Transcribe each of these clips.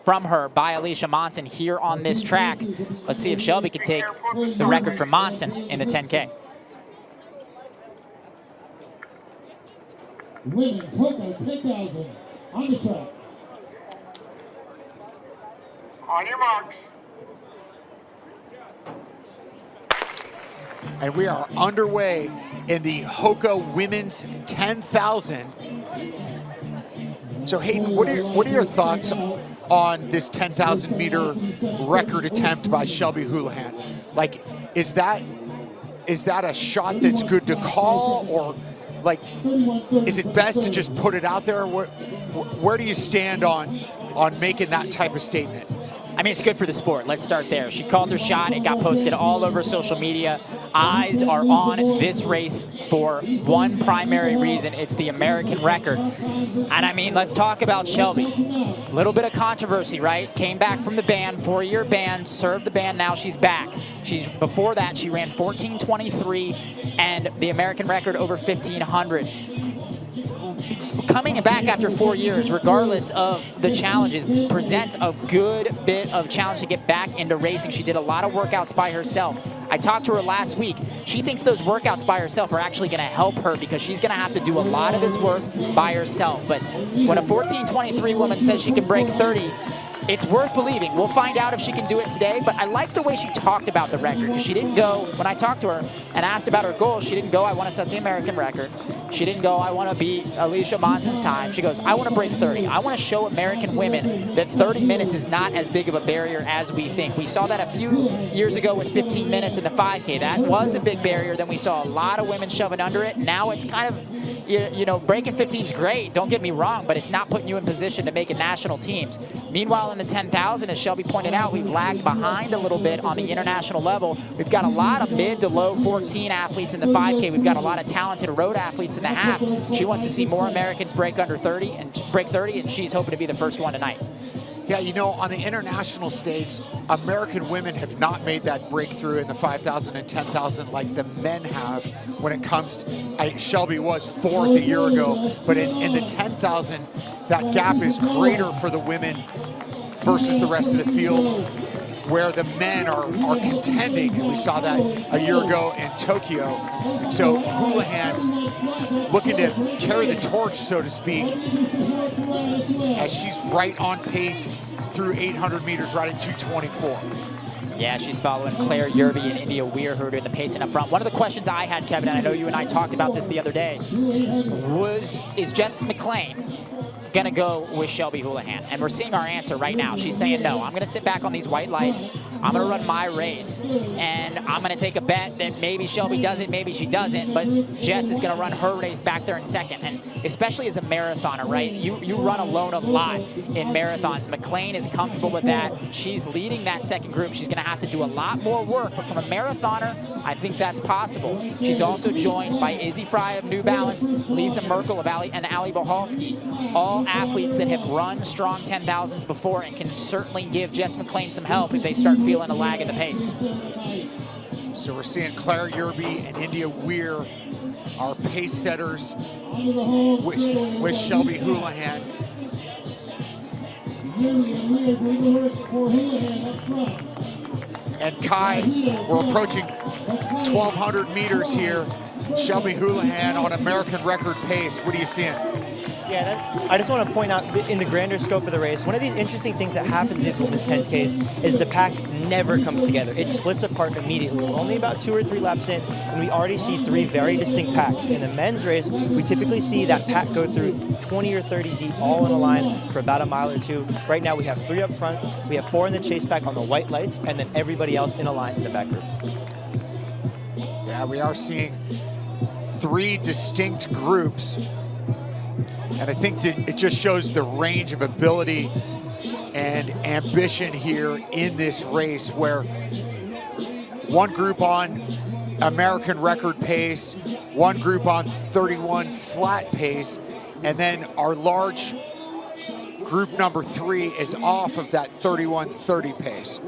from her by Alicia Monson here on this track. Let's see if Shelby can take the record from Monson in the 10K. Women's hooker 10,000 on the track. On your marks. And we are underway in the Hoka Women's 10,000. So Hayden, what are your thoughts on this 10,000 meter record attempt by Shelby Houlihan? Like, is that a shot that's good to call, or like, is it best to just put it out there? Where do you stand on making that type of statement? I mean, it's good for the sport. Let's start there. She called her shot. It got posted all over social media. Eyes are on this race for one primary reason. It's the American record. And I mean, let's talk about Shelby. A little bit of controversy, right? Came back from the ban, 4-year ban, served the ban, now she's back. Before that, she ran 14:23 and the American record over 1,500. Coming back after 4 years, regardless of the challenges, presents a good bit of challenge to get back into racing. She did a lot of workouts by herself. I talked to her last week. She thinks those workouts by herself are actually going to help her because she's going to have to do a lot of this work by herself. But when a 14:23 woman says she can break 30, it's worth believing. We'll find out if she can do it today, but I like the way she talked about the record. She didn't go, when I talked to her and asked about her goals, she didn't go, I want to set the American record. She didn't go, I want to beat Alicia Monson's time. She goes, I want to break 30. I want to show American women that 30 minutes is not as big of a barrier as we think. We saw that a few years ago with 15 minutes in the 5K. That was a big barrier. Then we saw a lot of women shoving under it. Now it's kind of, you know, breaking 15 is great. Don't get me wrong, but it's not putting you in position to make it national teams. Meanwhile, in the 10,000, as Shelby pointed out, we've lagged behind a little bit on the international level. We've got a lot of mid to low 14 athletes in the 5K. We've got a lot of talented road athletes in the half. She wants to see more Americans break under 30 and break 30, and she's hoping to be the first one tonight. Yeah, you know, on the international stage, American women have not made that breakthrough in the 5,000 and 10,000 like the men have when it comes to, Shelby was fourth a year ago, but in the 10,000, that gap is greater for the women versus the rest of the field, where the men are contending. And we saw that a year ago in Tokyo. So Houlihan looking to carry the torch, so to speak, as she's right on pace through 800 meters, right at 2:24. Yeah, she's following Claire Yerby and India Weir, who are doing the pacing up front. One of the questions I had, Kevin, and I know you and I talked about this the other day, is Jess McLean going to go with Shelby Houlihan? And we're seeing our answer right now. She's saying, no, I'm going to sit back on these white lights. I'm going to run my race. And I'm going to take a bet that maybe Shelby does it, maybe she doesn't. But Jess is going to run her race back there in second. And especially as a marathoner, right? You run alone a lot in marathons. McLean is comfortable with that. She's leading that second group. She's going to have to do a lot more work. But from a marathoner, I think that's possible. She's also joined by Izzy Fry of New Balance, Lisa Merkel of and Ali Bohalski. All athletes that have run strong 10,000s before and can certainly give Jess McLean some help if they start feeling a lag in the pace. So we're seeing Claire Yerby and India Weir, our pace setters, with Shelby Houlihan. And Kai, we're approaching 1,200 meters here. Shelby Houlihan on American record pace. What are you seeing? Yeah, I just want to point out in the grander scope of the race, one of these interesting things that happens in these women's 10Ks is the pack never comes together. It splits apart immediately. We're only about 2 or 3 laps in, and we already see 3 very distinct packs. In the men's race, we typically see that pack go through 20 or 30 deep, all in a line for about a mile or 2. Right now, we have 3 up front, we have 4 in the chase pack on the white lights, and then everybody else in a line in the back group. Yeah, we are seeing 3 distinct groups. And I think that it just shows the range of ability and ambition here in this race, where one group on American record pace, one group on 31 flat pace, and then our large group number 3 is off of that 31:30 pace.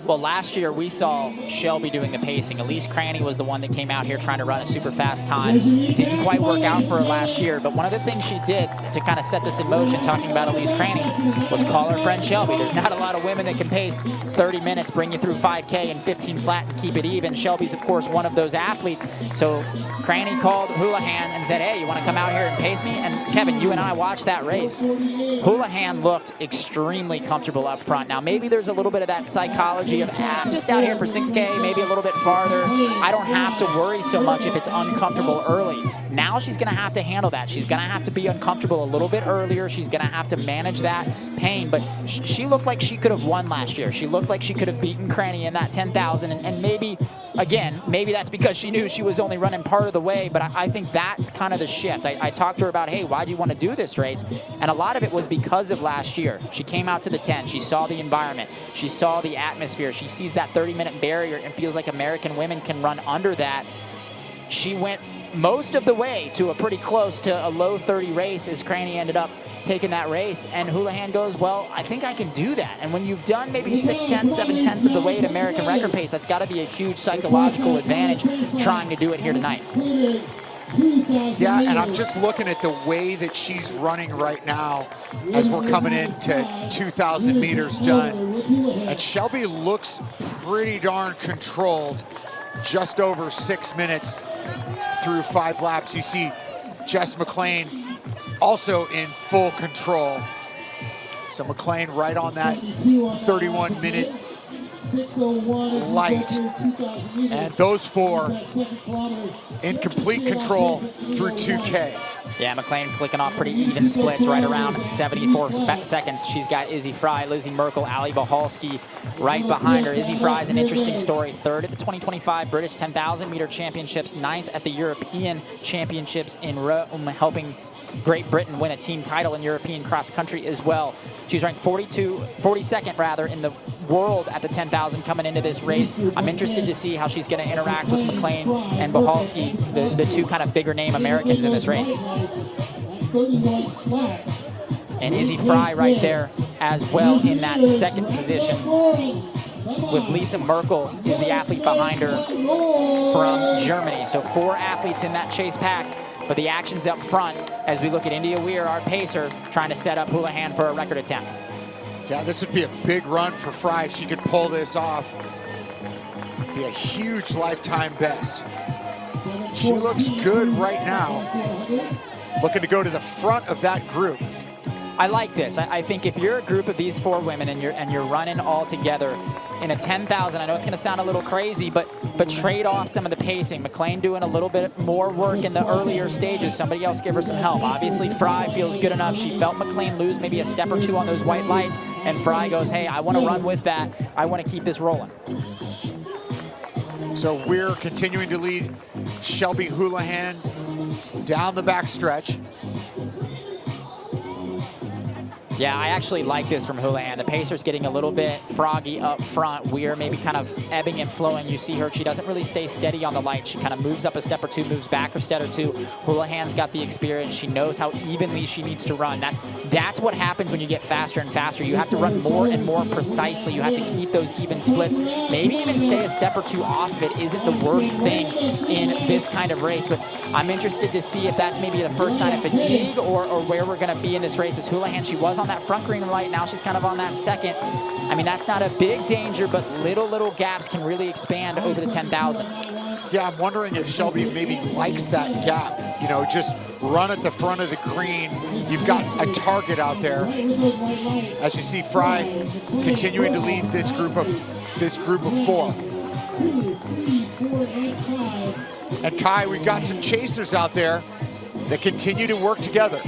Well, last year we saw Shelby doing the pacing. Elise Cranny was the one that came out here trying to run a super fast time. Didn't quite work out for her last year, but one of the things she did to kind of set this in motion, talking about Elise Cranny, was call her friend Shelby. There's not a lot of women that can pace 30 minutes, bring you through 5K and 15 flat and keep it even. Shelby's, of course, one of those athletes. So Cranny called Houlihan and said, hey, you want to come out here and pace me? And Kevin, you and I watched that race. Houlihan looked extremely comfortable up front. Now, maybe there's a little bit of that psychology of, I'm just out here for 6K, maybe a little bit farther. I don't have to worry so much if it's uncomfortable early. Now she's going to have to handle that. She's going to have to be uncomfortable a little bit earlier. She's going to have to manage that pain. But she looked like she could have won last year. She looked like she could have beaten Cranny in that 10,000. And maybe, again, maybe that's because she knew she was only running part of the way. But I think that's kind of the shift. I talked to her about, hey, why do you want to do this race? And a lot of it was because of last year. She came out to the 10. She saw the environment. She saw the atmosphere. She sees that 30-minute barrier and feels like American women can run under that. She went most of the way to a pretty close to a low 30 race as Cranny ended up taking that race. And Houlihan goes, well, I think I can do that. And when you've done maybe 6/10, 7/10 of the way at American record pace, that's got to be a huge psychological advantage trying to do it here tonight. Yeah, and I'm just looking at the way that she's running right now as we're coming into 2,000 meters done. And Shelby looks pretty darn controlled, just over 6 minutes through 5 laps. You see Jess McLean also in full control. So McLean right on that 31-minute light. And those four in complete control through 2K. Yeah, McLean clicking off pretty even splits right around 74 seconds. She's got Izzy Fry, Lizzie Merkel, Ali Bahalski right behind her. Izzy Fry is an interesting story. 3rd at the 2025 British 10,000 meter championships, 9th at the European championships in Rome, helping Great Britain win a team title in European cross country as well. She's ranked 42nd rather in the world at the 10,000 coming into this race. I'm interested to see how she's going to interact with McLean and Bahalski, the two kind of bigger name Americans in this race. And Izzy Fry right there as well in that 2nd position, with Lisa Merkel is the athlete behind her from Germany. So 4 athletes in that chase pack. But the action's up front as we look at India Weir, our pacer, trying to set up Houlihan for a record attempt. Yeah, this would be a big run for Fry if she could pull this off. Be a huge lifetime best. She looks good right now. Looking to go to the front of that group. I like this. I think if you're a group of these 4 women and you're running all together in a 10,000, I know it's going to sound a little crazy, but trade off some of the pacing. McLean doing a little bit more work in the earlier stages. Somebody else give her some help. Obviously, Fry feels good enough. She felt McLean lose maybe a step or 2 on those white lights, and Fry goes, hey, I want to run with that. I want to keep this rolling. So we're continuing to lead Shelby Houlihan down the back stretch. Yeah, I actually like this from Houlihan. The pacer's getting a little bit froggy up front. We're maybe kind of ebbing and flowing. You see her, she doesn't really stay steady on the light. She kind of moves up a step or 2, moves back a step or 2. Houlihan's got the experience. She knows how evenly she needs to run. That's what happens when you get faster and faster. You have to run more and more precisely. You have to keep those even splits. Maybe even stay a step or 2 off of it isn't the worst thing in this kind of race. But I'm interested to see if that's maybe the first sign of fatigue or where we're going to be in this race. As Houlihan, she was on that front green light. Now she's kind of on that 2nd. I mean, that's not a big danger, but little gaps can really expand over the 10,000. Yeah, I'm wondering if Shelby maybe likes that gap. You know, just run at the front of the green. You've got a target out there. As you see, Fry continuing to lead this group of 4. And Kai, we've got some chasers out there that continue to work together.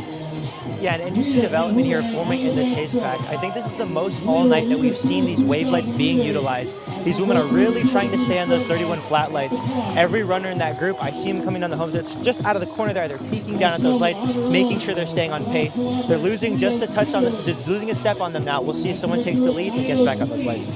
Yeah, an interesting development here forming in the chase pack. I think this is the most all night that we've seen these wave lights being utilized. These women are really trying to stay on those 31 flat lights. Every runner in that group, I see them coming down the home stretch, just out of the corner there. They're peeking down at those lights, making sure they're staying on pace. They're losing just a touch on just losing a step on them now. We'll see if someone takes the lead and gets back on those lights.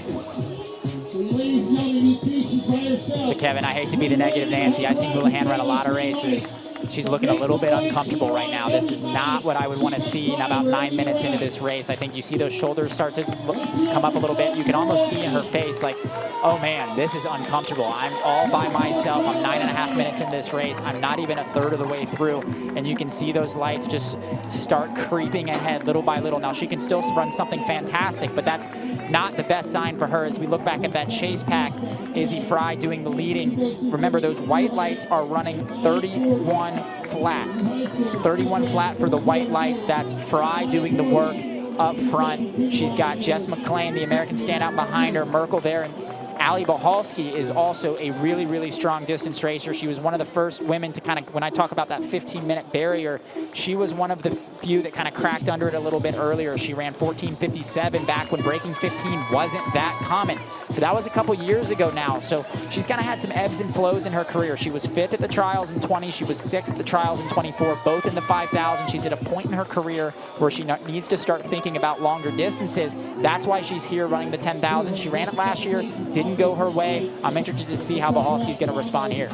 So Kevin, I hate to be the negative Nancy. I've seen Houlihan run a lot of races. she's looking a little bit uncomfortable right now. This is not what I would want to see in about 9 minutes into this race. I think you see those shoulders start to come up a little bit. You can almost see in her face like, oh man, this is uncomfortable. I'm all by myself. I'm 9.5 minutes in this race. I'm not even a third of the way through. And you can see those lights just start creeping ahead little by little. Now she can still run something fantastic, but that's not the best sign for her. As we look back at that chase pack, Izzy Fry doing the leading. Remember, those white lights are running 31 flat. 31 flat for the white lights. That's Fry doing the work up front. She's got Jess McClain, the American standout behind her, Merkel there, and Ali Bohalski is also a really, really strong distance racer. She was one of the first women to kind of, when I talk about that 15-minute barrier, she was one of the few that kind of cracked under it a little bit earlier. She ran 14:57 back when breaking 15 wasn't that common. But that was a couple years ago now. So she's kind of had some ebbs and flows in her career. She was 5th at the trials in 20. She was 6th at the trials in 24, both in the 5,000. She's at a point in her career where she needs to start thinking about longer distances. That's why she's here running the 10,000. She ran it last year, didn't go her way. I'm interested to see how Bohalski's going to respond here.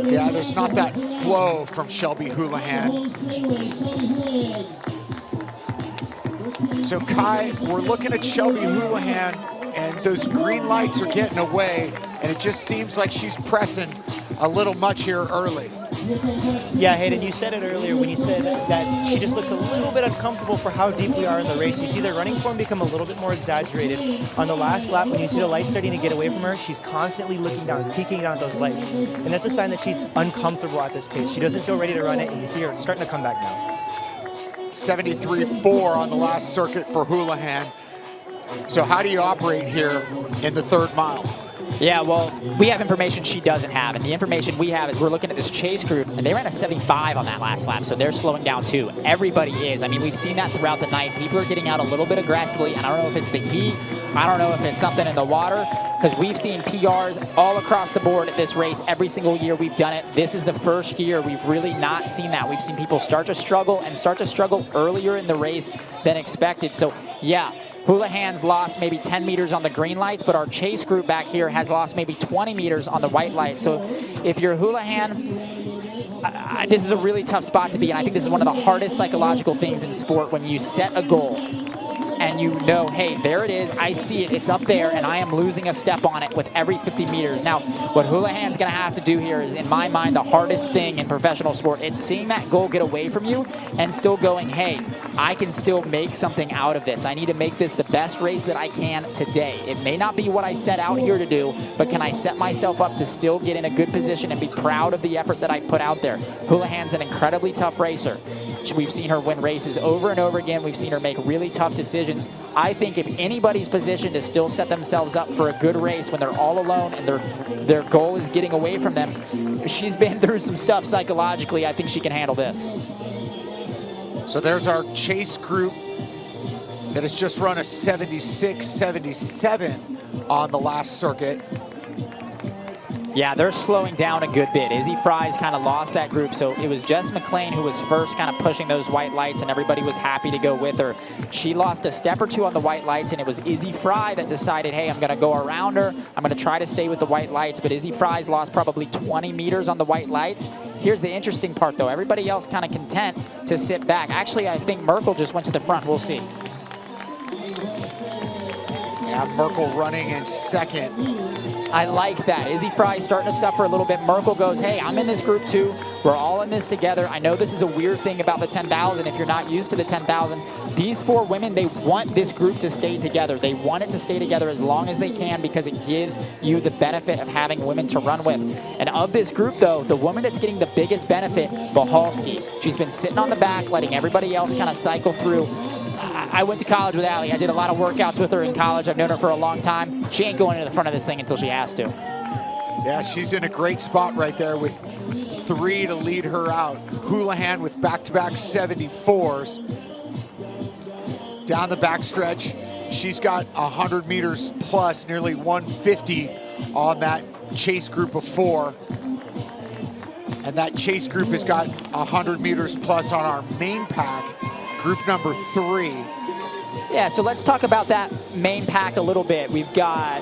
Yeah, there's not that flow from Shelby Houlihan. So Kai, we're looking at Shelby Houlihan, and those green lights are getting away, and it just seems like she's pressing a little much here early. Yeah, Hayden, you said it earlier when you said that she just looks a little bit uncomfortable for how deep we are in the race. You see the running form become a little bit more exaggerated. On the last lap, when you see the lights starting to get away from her, she's constantly looking down, peeking down at those lights. And that's a sign that she's uncomfortable at this pace. She doesn't feel ready to run it, and you see her starting to come back now. 73.4 on the last circuit for Houlihan. So how do you operate here in the 3rd mile? Yeah, well, we have information she doesn't have, and the information we have is we're looking at this chase group, and they ran a 75 on that last lap, so they're slowing down too. Everybody is. I mean, we've seen that throughout the night. People are getting out a little bit aggressively, and I don't know if it's the heat, I don't know if it's something in the water, because we've seen PRs all across the board at this race every single year we've done it. This is the first year we've really not seen that. We've seen people start to struggle earlier in the race than expected. So, yeah. Houlihan's lost maybe 10 meters on the green lights, but our chase group back here has lost maybe 20 meters on the white lights. So if you're Houlihan, this is a really tough spot to be in. I think this is one of the hardest psychological things in sport when you set a goal and you know, hey, there it is, I see it, it's up there, and I am losing a step on it with every 50 meters. Now, what Houlihan's gonna have to do here is, in my mind, the hardest thing in professional sport. It's seeing that goal get away from you and still going, hey, I can still make something out of this. I need to make this the best race that I can today. It may not be what I set out here to do, but can I set myself up to still get in a good position and be proud of the effort that I put out there? Houlihan's an incredibly tough racer. We've seen her win races over and over again. We've seen her make really tough decisions. I think if anybody's positioned to still set themselves up for a good race when they're all alone and their goal is getting away from them, she's been through some stuff psychologically. I think she can handle this. So there's our chase group that has just run a 76-77 on the last circuit. Yeah, they're slowing down a good bit. Izzy Fry's kind of lost that group, so it was Jess McClain who was first kind of pushing those white lights, and everybody was happy to go with her. She lost a step or two on the white lights, and it was Izzy Fry that decided, hey, I'm going to go around her. I'm going to try to stay with the white lights, but Izzy Fry's lost probably 20 meters on the white lights. Here's the interesting part, though. Everybody else kind of content to sit back. Actually, I think Merkel just went to the front. We'll see. Yeah, Merkel running in 2nd. I like that. Izzy Fry starting to suffer a little bit. Merkel goes, hey, I'm in this group too. We're all in this together. I know this is a weird thing about the 10,000 if you're not used to the 10,000. These 4 women, they want this group to stay together. They want it to stay together as long as they can because it gives you the benefit of having women to run with. And of this group, though, the woman that's getting the biggest benefit, Bohalski. She's been sitting on the back, letting everybody else kind of cycle through. I went to college with Ali. I did a lot of workouts with her in college. I've known her for a long time. She ain't going to the front of this thing until she has to. Yeah, she's in a great spot right there with 3 to lead her out. Houlihan with back-to-back 74s. Down the backstretch, she's got 100 meters plus, nearly 150 on that chase group of 4. And that chase group has got 100 meters plus on our main pack, group number 3. Yeah, so let's talk about that main pack a little bit. We've got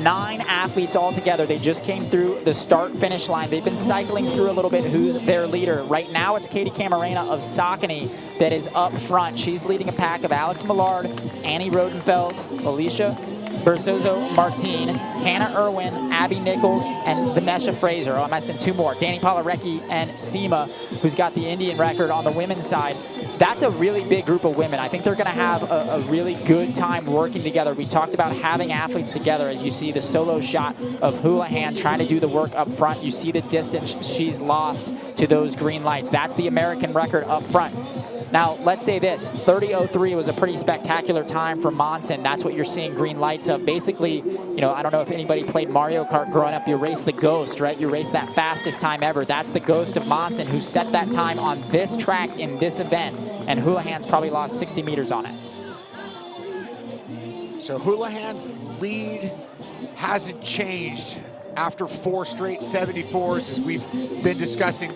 9 athletes all together. They just came through the start-finish line. They've been cycling through a little bit who's their leader. Right now, it's Katie Camarena of Saucony that is up front. She's leading a pack of Alex Millard, Annie Rodenfels, Alicia Bersozo Martin, Hannah Irwin, Abby Nichols, and Vanessa Fraser. Oh, I'm missing 2 more. Danny Polarecki and Seema, who's got the Indian record on the women's side. That's a really big group of women. I think they're going to have a really good time working together. We talked about having athletes together. As you see the solo shot of Houlihan trying to do the work up front. You see the distance she's lost to those green lights. That's the American record up front. Now, let's say this, 30:03 was a pretty spectacular time for Monson. That's what you're seeing green lights of. Basically, you know, I don't know if anybody played Mario Kart growing up. You race the Ghost, right? You race that fastest time ever. That's the Ghost of Monson, who set that time on this track in this event. And Houlihan's probably lost 60 meters on it. So Houlihan's lead hasn't changed after 4 straight 74s, as we've been discussing.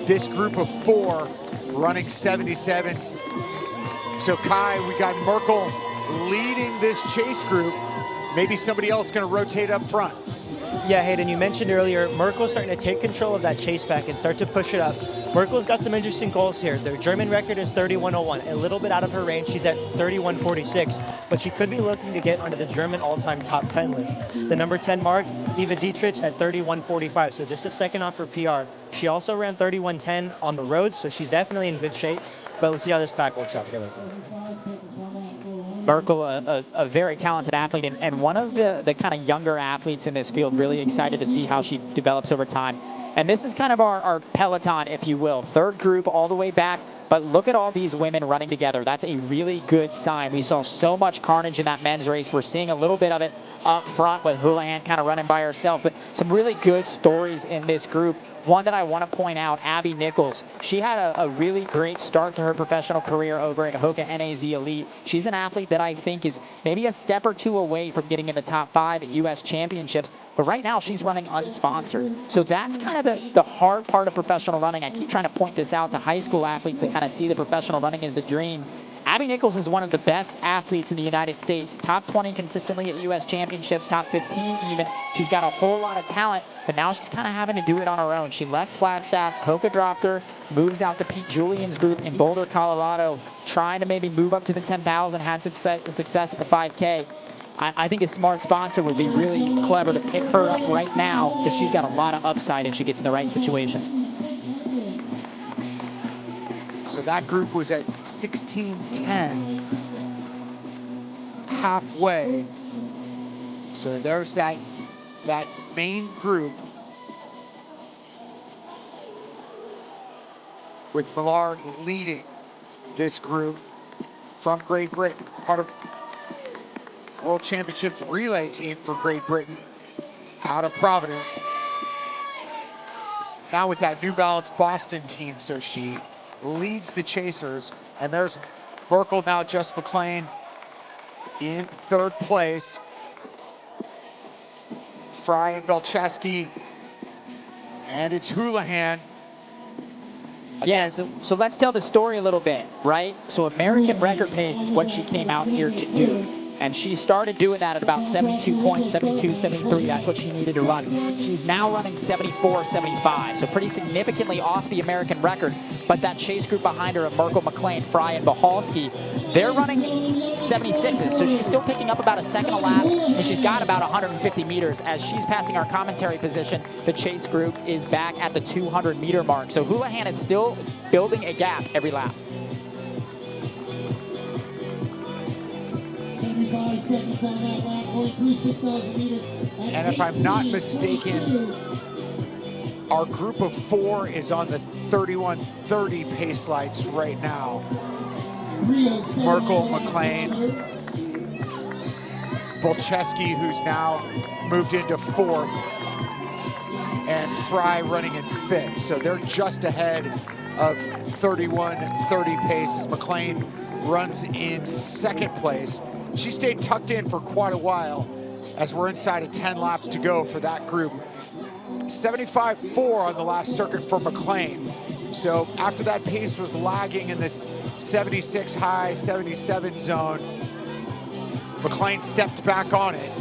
This group of 4 running 77s. So Kai, we got Merkel leading this chase group. Maybe somebody else going to rotate up front. Yeah, Hayden, you mentioned earlier, Merkel's starting to take control of that chase back and start to push it up. Merkel's got some interesting goals here. Their German record is 31:01, a little bit out of her range. She's at 31:46, but she could be looking to get onto the German all-time top 10 list. The number 10 mark, Eva Dietrich at 31:45, so just a second off her PR. She also ran 31:10 on the road, so she's definitely in good shape, but let's see how this pack works out together. Merkel, a very talented athlete, and one of the kind of younger athletes in this field. Really excited to see how she develops over time. And this is kind of our peloton, if you will. 3rd group all the way back. But look at all these women running together. That's a really good sign. We saw so much carnage in that men's race. We're seeing a little bit of it up front with Houlihan kind of running by herself. But some really good stories in this group. One that I want to point out, Abby Nichols. She had a really great start to her professional career over at Hoka NAZ Elite. She's an athlete that I think is maybe a step or 2 away from getting in the top 5 at U.S. championships. But right now, she's running unsponsored. So that's kind of the hard part of professional running. I keep trying to point this out to high school athletes that kind of see the professional running as the dream. Abby Nichols is one of the best athletes in the United States. Top 20 consistently at U.S. championships, top 15 even. She's got a whole lot of talent, but now she's kind of having to do it on her own. She left Flagstaff, Hoka dropped her, moves out to Pete Julian's group in Boulder, Colorado, trying to maybe move up to the 10,000, had success at the 5K. I think a smart sponsor would be really clever to pick her up right now, because she's got a lot of upside if she gets in the right situation. So that group was at 16:10, halfway. So there's that main group with Millard leading this group from Great Britain, part of World Championships relay team for Great Britain out of Providence. Now with that New Balance Boston team, so she leads the chasers. And there's Merkel, now Jess McLean in 3rd place. Fry and Belcheski, and it's Houlihan. Yeah, so let's tell the story a little bit, right? So American record pace is what she came out here to do. And she started doing that at about 72 points, 72, 73. That's what she needed to run. She's now running 74, 75. So pretty significantly off the American record. But that chase group behind her of Merkel, McLean, Fry, and Bahalski, they're running 76s. So she's still picking up about a second a lap. And she's got about 150 meters. As she's passing our commentary position, the chase group is back at the 200-meter mark. So Houlihan is still building a gap every lap. 75 seconds on that lap, going through 6,000 meters. And if I'm not mistaken, our group of 4 is on the 31:30 pace lights right now. Merkel, McLean, Bolcheski, who's now moved into 4th, and Fry running in 5th. So they're just ahead of 31:30 pace as McLean runs in 2nd place. She stayed tucked in for quite a while as we're inside of 10 laps to go for that group. 75.4 on the last circuit for McLean. So after that pace was lagging in this 76 high, 77 zone. McLean stepped back on it.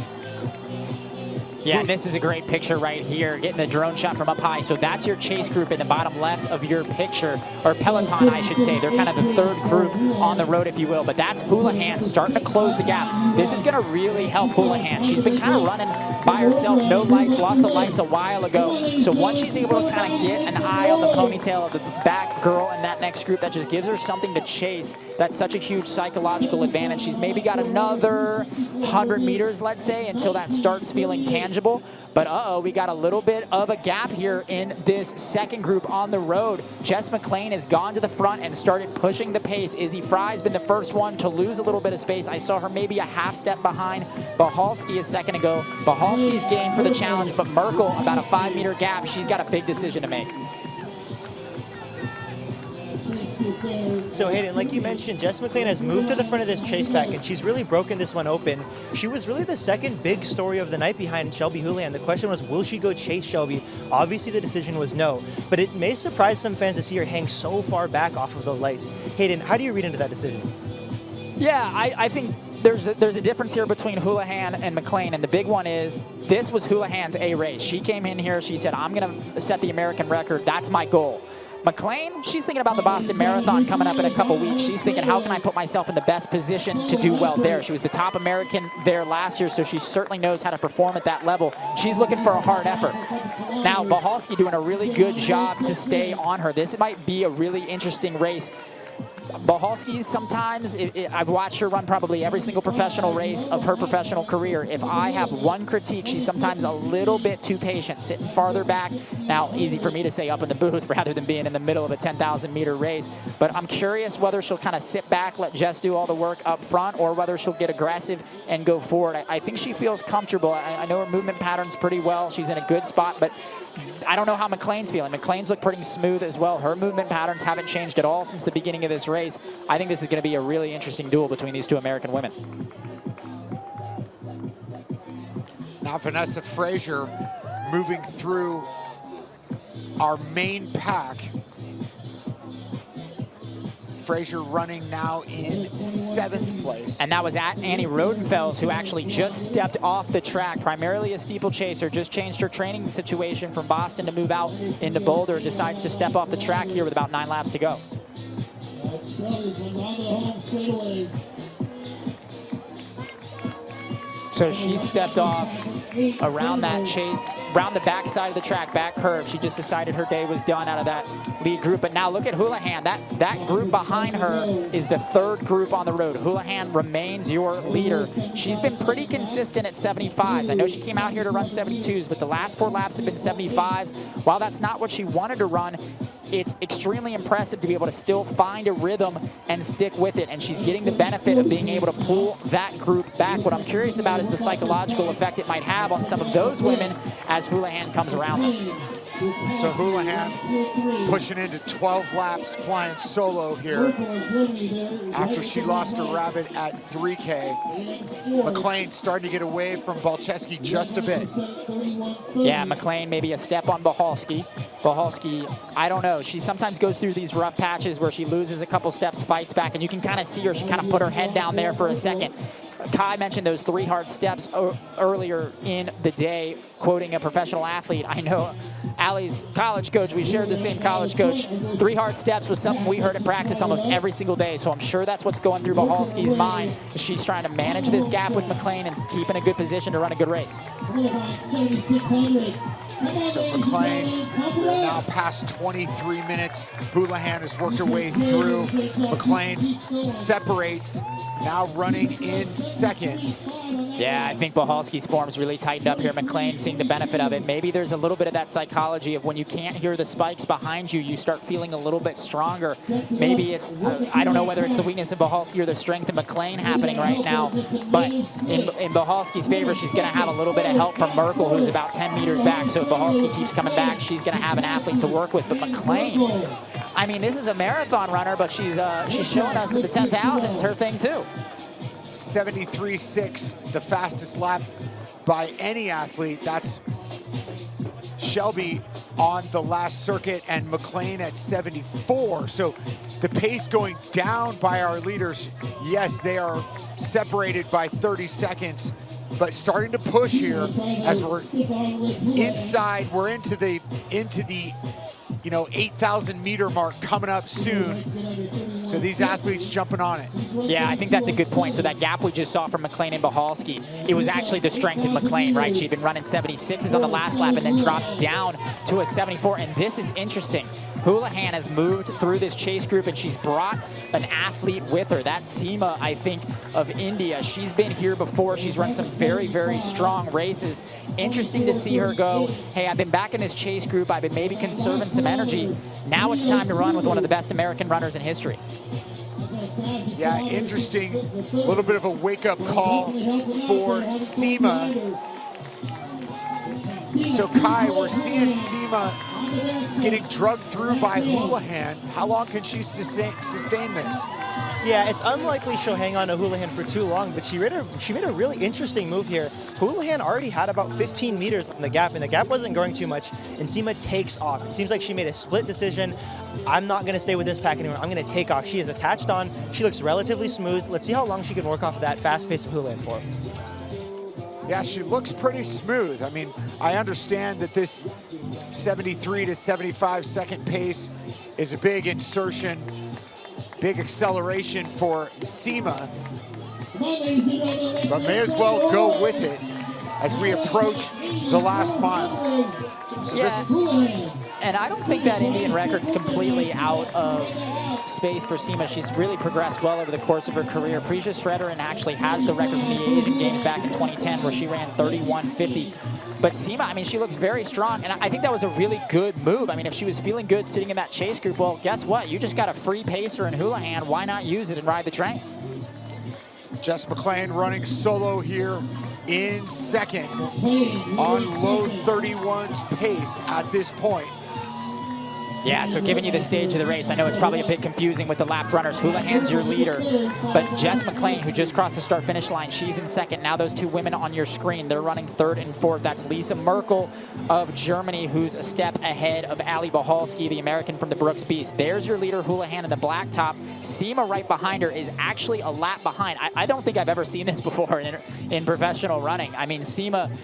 Yeah, and this is a great picture right here, getting the drone shot from up high. So that's your chase group in the bottom left of your picture, or peloton, I should say. They're kind of the third group on the road, if you will. But that's Houlihan starting to close the gap. This is going to really help Houlihan. She's been kind of running by herself, no lights, lost the lights a while ago. So once she's able to kind of get an eye on the ponytail of the back girl in that next group, that just gives her something to chase. That's such a huge psychological advantage. She's maybe got another 100 meters, let's say, until that starts feeling tangible. But we got a little bit of a gap here in this second group on the road. Jess McLean has gone to the front and started pushing the pace. Izzy Fry's been the first one to lose a little bit of space. I saw her maybe a half step behind Bahalski a second ago. Bahalski's game for the challenge, but Merkel about a 5-meter gap. She's got a big decision to make. So Hayden, like you mentioned, Jess McLean has moved to the front of this chase pack, and she's really broken this one open. She was really the second big story of the night behind Shelby Houlihan. The question was, will she go chase Shelby? Obviously, the decision was no, but it may surprise some fans to see her hang so far back off of the lights. Hayden, how do you read into that decision? Yeah, I think there's a difference here between Houlihan and McLean, and the big one is this was Houlihan's A race. She came in here, she said, I'm going to set the American record. That's my goal. McLean, she's thinking about the Boston Marathon coming up in a couple weeks. She's thinking, how can I put myself in the best position to do well there? She was the top American there last year, so she certainly knows how to perform at that level. She's looking for a hard effort. Now, Bahalski doing a really good job to stay on her. This might be a really interesting race. Bahalski sometimes, I've watched her run probably every single professional race of her professional career. If I have one critique, she's sometimes a little bit too patient, sitting farther back. Now, easy for me to say up in the booth rather than being in the middle of a 10,000 meter race. But I'm curious whether she'll kind of sit back, let Jess do all the work up front, or whether she'll get aggressive and go forward. I think she feels comfortable. I know her movement pattern's pretty well. She's in a good spot, but I don't know how McLean's feeling. McLean's looked pretty smooth as well. Her movement patterns haven't changed at all since the beginning of this race. I think this is going to be a really interesting duel between these two American women. Now Vanessa Frazier moving through our main pack. Frazier running now in 7th place. And that was at Annie Rodenfels, who actually just stepped off the track, primarily a steeplechaser, just changed her training situation from Boston to move out into Boulder, decides to step off the track here with about 9 laps to go. So she stepped off around that chase, around the back side of the track, back curve. She just decided her day was done out of that lead group. But now look at Houlihan. That group behind her is the 3rd group on the road. Houlihan remains your leader. She's been pretty consistent at 75s. I know she came out here to run 72s, but the last 4 laps have been 75s. While that's not what she wanted to run, it's extremely impressive to be able to still find a rhythm and stick with it, and she's getting the benefit of being able to pull that group back. What I'm curious about is the psychological effect it might have on some of those women as Houlihan comes around them. So Houlihan pushing into 12 laps, flying solo here after she lost her rabbit at 3K. McLean starting to get away from Balcheski just a bit. Yeah, McLean maybe a step on Bahalski. Bahalski, I don't know. She sometimes goes through these rough patches where she loses a couple steps, fights back, and you can kind of see her. She kind of put her head down there for a second. Kai mentioned those 3 hard steps earlier in the day, quoting a professional athlete. I know Allie's college coach, we shared the same college coach. 3 hard steps was something we heard in practice almost every single day, so I'm sure that's what's going through Bahalski's mind. She's trying to manage this gap with McLean and keep in a good position to run a good race. So McLean, we're now past 23 minutes. Houlihan has worked her way through. McLean separates, now running in 2nd. Yeah, I think Bahalski's form's really tightened up here. McLean seeing the benefit of it. Maybe there's a little bit of that psychology of when you can't hear the spikes behind you, you start feeling a little bit stronger. Maybe it's, I don't know whether it's the weakness of Bahalski or the strength of McLean happening right now, but in Bahalski's favor, she's going to have a little bit of help from Merkel, who's about 10 meters back. So if Bahalski keeps coming back, she's going to have an athlete to work with. But McLean, I mean, this is a marathon runner, but she's showing us that the 10,000 is her thing too. 73.6, the fastest lap by any athlete. That's Shelby on the last circuit and McLean at 74. So the pace going down by our leaders. Yes, they are separated by 30 seconds, but starting to push here as we're inside. We're into the 8,000 meter mark coming up soon. So these athletes jumping on it. Yeah, I think that's a good point. So that gap we just saw from McLean and Bahalski, it was actually the strength of McLean, right? She'd been running 76s on the last lap and then dropped down to a 74. And this is interesting. Houlihan has moved through this chase group and she's brought an athlete with her. That's Seema, I think, of India. She's been here before. She's run some very, very strong races. Interesting to see her go, hey, I've been back in this chase group. I've been maybe conserving some energy. Now it's time to run with one of the best American runners in history. Yeah, interesting. A little bit of a wake-up call for Seema. So Kai, we're seeing Seema getting drugged through by Houlihan. How long can she sustain this? Yeah, it's unlikely she'll hang on to Houlihan for too long, but she made a really interesting move here. Houlihan already had about 15 meters on the gap, and the gap wasn't growing too much, and Seema takes off. It seems like she made a split decision. I'm not going to stay with this pack anymore. I'm going to take off. She is attached on. She looks relatively smooth. Let's see how long she can work off of that fast pace of Houlihan for. Yeah, she looks pretty smooth. I mean, I understand that this 73 to 75 second pace is a big insertion, big acceleration for Seema, but may as well go with it as we approach the last mile. So and I don't think that Indian record's completely out of space for Seema. She's really progressed well over the course of her career. Preja Sreedharan actually has the record from the Asian Games back in 2010 where she ran 31:50. But Seema, I mean, she looks very strong, and I think that was a really good move. I mean, if she was feeling good sitting in that chase group, well, guess what? You just got a free pacer in Houlihan. Why not use it and ride the train? Jess McLean running solo here in second on low 31s pace at this point. Yeah, so giving you the stage of the race, I know it's probably a bit confusing with the lapped runners. Houlihan's your leader, but Jess McLean, who just crossed the start-finish line, she's in second. Now those two women on your screen, they're running third and fourth. That's Lisa Merkel of Germany, who's a step ahead of Ali Bahalski, the American from the Brooks Beast. There's your leader, Houlihan, in the black top. Seema right behind her is actually a lap behind. I don't think I've ever seen this before in professional running. I mean, Seema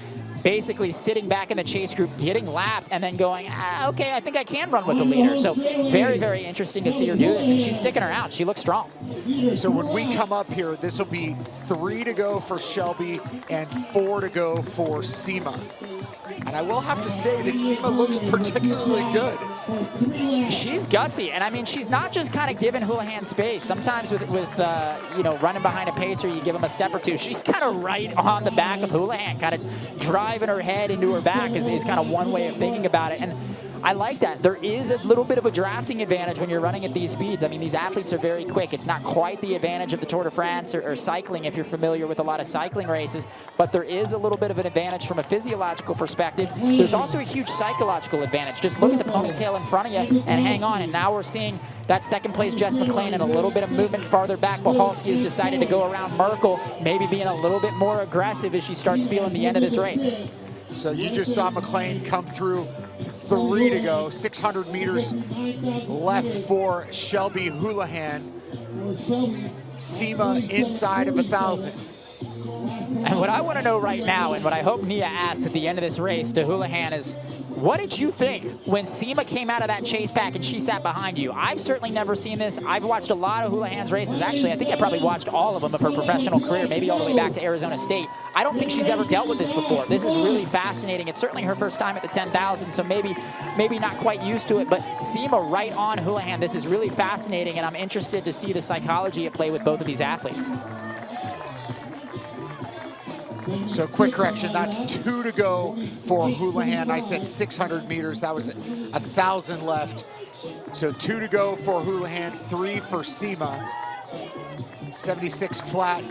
basically sitting back in the chase group, getting lapped, and then going, okay, I think I can run with the leader. So very, very interesting to see her do this, and she's sticking around. She looks strong. So when we come up here, this will be 3 to go for Shelby and 4 to go for Seema. And I will have to say that Seema looks particularly good. She's gutsy, and I mean, she's not just kind of giving Houlihan space. Sometimes with running behind a pacer, you give him a step or two. She's kind of right on the back of Houlihan, kind of driving her head into her back is kind of one way of thinking about it. And I like that. There is a little bit of a drafting advantage when you're running at these speeds. I mean, these athletes are very quick. It's not quite the advantage of the Tour de France or cycling if you're familiar with a lot of cycling races, but there is a little bit of an advantage from a physiological perspective. There's also a huge psychological advantage. Just look at the ponytail in front of you and hang on. And now we're seeing that second place Jess McLean and a little bit of movement farther back. Bahalski has decided to go around Merkel, maybe being a little bit more aggressive as she starts feeling the end of this race. So you just saw McLean come through 3 to go, 600 meters left for Shelby Houlihan. Seema inside of 1,000. And what I want to know right now, and what I hope Nia asks at the end of this race to Houlihan is, what did you think when Seema came out of that chase pack and she sat behind you? I've certainly never seen this. I've watched a lot of Houlihan's races. Actually, I think I probably watched all of them of her professional career, maybe all the way back to Arizona State. I don't think she's ever dealt with this before. This is really fascinating. It's certainly her first time at the 10,000, so maybe not quite used to it, but Seema right on Houlihan. This is really fascinating, and I'm interested to see the psychology at play with both of these athletes. So quick correction, that's 2 to go for Houlihan. I said 600 meters, that was 1,000 left. So 2 to go for Houlihan, 3 for Seema. 76 flat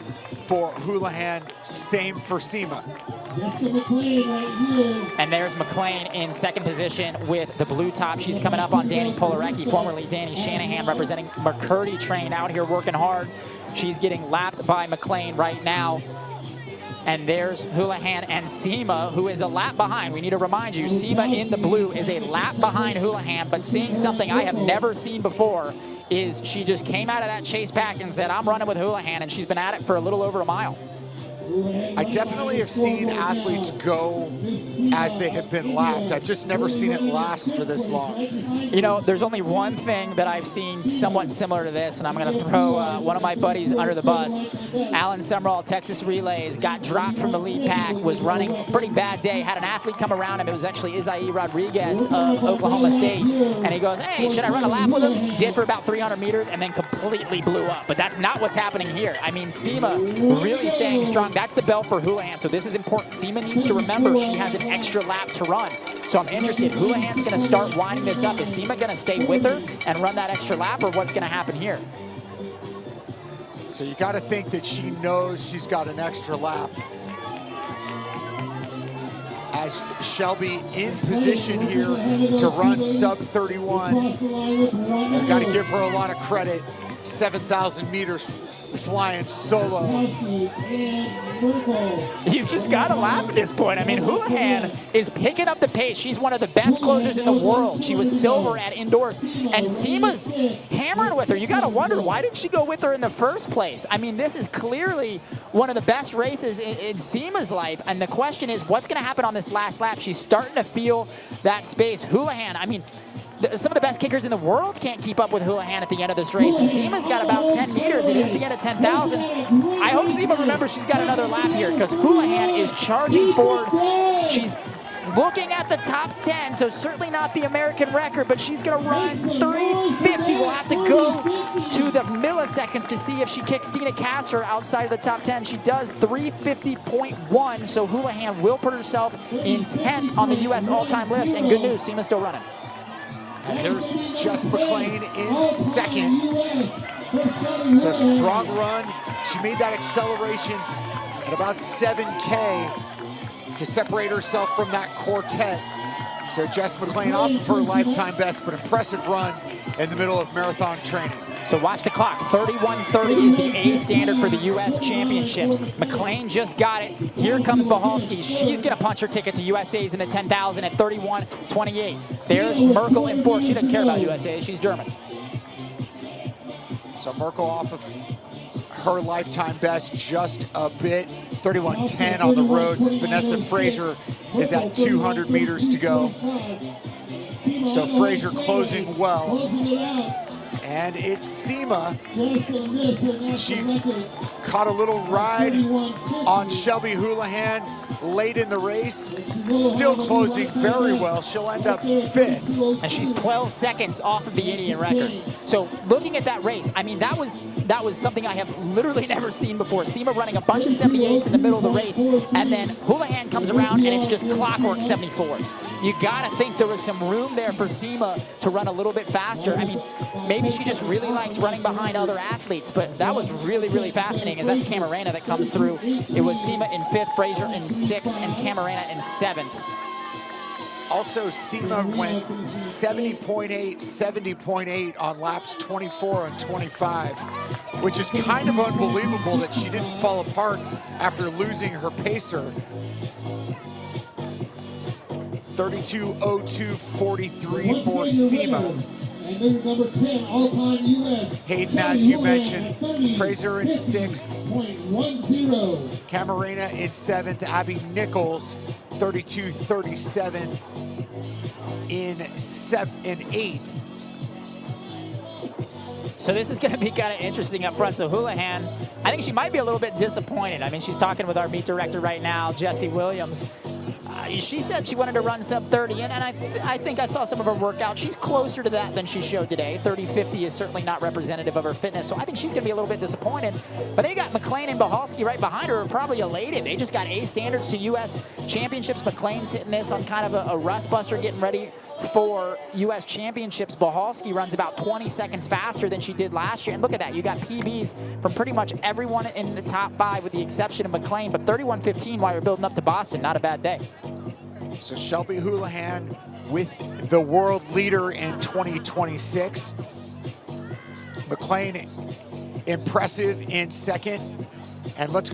for Houlihan, same for Seema. And there's McLean in second position with the blue top. She's coming up on Danny Polarecki, formerly Danny Shanahan, representing McCurdy Train, out here working hard. She's getting lapped by McLean right now. And there's Houlihan and Seema, who is a lap behind. We need to remind you, Seema in the blue is a lap behind Houlihan, but seeing something I have never seen before is she just came out of that chase pack and said, I'm running with Houlihan, and she's been at it for a little over a mile. I definitely have seen athletes go as they have been lapped. I've just never seen it last for this long. You know, there's only one thing that I've seen somewhat similar to this, and I'm going to throw one of my buddies under the bus. Alan Summerall, Texas Relays, got dropped from the lead pack, was running a pretty bad day, had an athlete come around him. It was actually Isai Rodriguez of Oklahoma State, and he goes, hey, should I run a lap with him? He did for about 300 meters and then completely blew up. But that's not what's happening here. I mean, Seema really staying strong. That's the bell for Houlihan, so this is important. Seema needs to remember she has an extra lap to run. So I'm interested. Houlihan's going to start winding this up. Is Seema going to stay with her and run that extra lap, or what's going to happen here? So you got to think that she knows she's got an extra lap. As Shelby in position here to run sub 31. I've got to give her a lot of credit. 7,000 meters flying solo. You've just got to laugh at this point. I mean, Houlihan is picking up the pace. She's one of the best closers in the world. She was silver at indoors, and Seema's hammering with her. You got to wonder, why didn't she go with her in the first place? I mean, this is clearly one of the best races in Seema's life, and the question is, what's going to happen on this last lap? She's starting to feel that space. Houlihan, I mean, some of the best kickers in the world can't keep up with Houlihan at the end of this race. And Seema's got about 10 meters. It is the end of 10,000. I hope Seema remembers she's got another lap here, because Houlihan is charging forward. She's looking at the top 10, so certainly not the American record, but she's going to run 350. We'll have to go to the milliseconds to see if she kicks Dina Castor outside of the top 10. She does 350.1, so Houlihan will put herself in 10th on the U.S. all-time list. And good news, Seema's still running. And here's Jess McLean in second. So strong run. She made that acceleration at about 7K to separate herself from that quartet. So Jess McLean off of her lifetime best, but impressive run in the middle of marathon training. So watch the clock. 31:30 is the A standard for the U.S. Championships. McLean just got it. Here comes Bahalski. She's going to punch her ticket to USA's in the 10,000 at 31:28. There's Merkel in fourth. She doesn't care about USA's. She's German. So Merkel off of her lifetime best just a bit. 31:10 on the roads. Vanessa Frazier is at 200 meters to go. So Frazier closing well. And it's Seema. She caught a little ride on Shelby Houlihan late in the race. Still closing very well. She'll end up fifth. And she's 12 seconds off of the Indian record. So looking at that race, I mean, that was something I have literally never seen before. Seema running a bunch of 78s in the middle of the race, and then Houlihan comes around and it's just clockwork 74s. You gotta think there was some room there for Seema to run a little bit faster. I mean, maybe she just really likes running behind other athletes, but that was really, really fascinating, as that's Camarena that comes through. It was Seema in fifth, Frazier in sixth, and Camarena in seventh. Also, Seema went 70.8, 70.8 on laps 24 and 25, which is kind of unbelievable that she didn't fall apart after losing her pacer. 32:02.43 for Seema. And there's number 10, all-time U.S. Hayden, as you mentioned, Fraser in sixth. 30.10. Camarena in seventh. Abby Nichols, 32:37 in eighth. So this is going to be kind of interesting up front. So Houlihan, I think she might be a little bit disappointed. I mean, she's talking with our meet director right now, Jesse Williams. She said she wanted to run sub 30, and I think I saw some of her workout. She's closer to that than she showed today. 30:50 is certainly not representative of her fitness, so I think she's going to be a little bit disappointed. But then you got McLean and Bahalski right behind her, probably elated. They just got A standards to U.S. Championships. McLean's hitting this on kind of a rust buster, getting ready for U.S. Championships. Bahalski runs about 20 seconds faster than she did last year. And look at that. You got PBs from pretty much everyone in the top 5 with the exception of McLean. But 31:15 while you're building up to Boston, not a bad day. So Shelby Houlihan with the world leader in 2026. McLean impressive in second. And let's